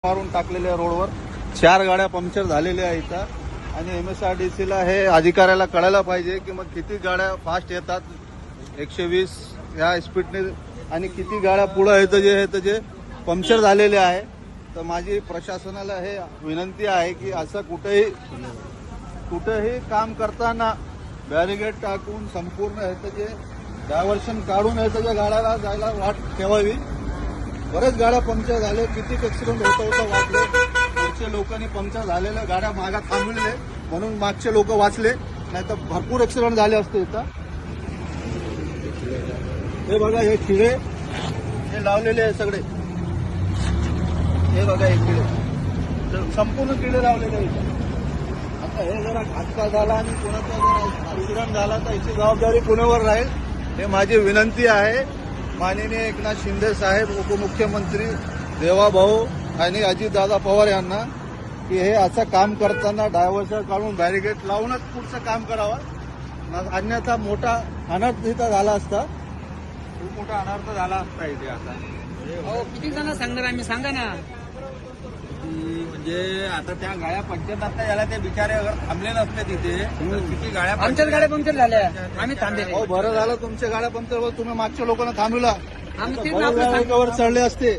मारून टाकलेल्या रोडवर 4 गाड्या पंक्चर झालेल्या आहेत इथं. आणि MSRDCला हे अधिकाऱ्याला कळायला पाहिजे की मग किती गाड्या फास्ट येतात 120 या स्पीडने आणि किती गाड्या पुढे येतं जे पंक्चर झालेले आहे. तर माझी प्रशासनाला हे विनंती आहे की असं कुठेही काम करताना बॅरिगेड टाकून संपूर्ण ह्याचं जे डायव्हर्शन काढून ह्याच्या गाड्याला जायला वाट ठेवावी. बरेच गाड्या पंक्चर झाले, किती ऍक्सिडेंट होता वाचले. पुढच्या लोकांनी पंक्चर झालेल्या गाड्या मागा थांबविले म्हणून मागचे लोक वाचले, नाही तर भरपूर ऍक्सिडेंट झाले असते इथं. हे बघा हे खिळे हे लावलेले आहे सगळे. हे बघा हे किडे संपूर्ण किडे लावलेले आहेत. आता हे जरा घातका झाला आणि कोणाचा जर ऍक्सिडेंट झाला तर याची जबाबदारी कोणावर राहील हे माझी विनंती आहे. माननीय एकनाथ शिंदे साहेब, उपमुख्यमंत्री देवाभाऊ आणि अजितदादा पवार यांना की हे असं काम करताना डायव्हर्शन काढून बॅरिगेड लावूनच पुढचं काम करावं, अन्यथा मोठा अनर्थ इथं झाला असता. खूप मोठा अनर्थ झाला असता इथे. आता किती जण सांगणार आम्ही, सांगा ना. म्हणजे आता त्या गाड्या पंक्चर असता याला ते बिचारे अगर थांबले नसते तिथे तर किती गाड्या आमच्याच गाड्या पंक्चर झाल्या, आम्ही थांबलेले. हो बरं झालं तुमच्या गाड्या पंक्चर, तुम्ही मागच्या लोकांना थांबविला. आम्ही बरेच गाड्यांवर चढले असते.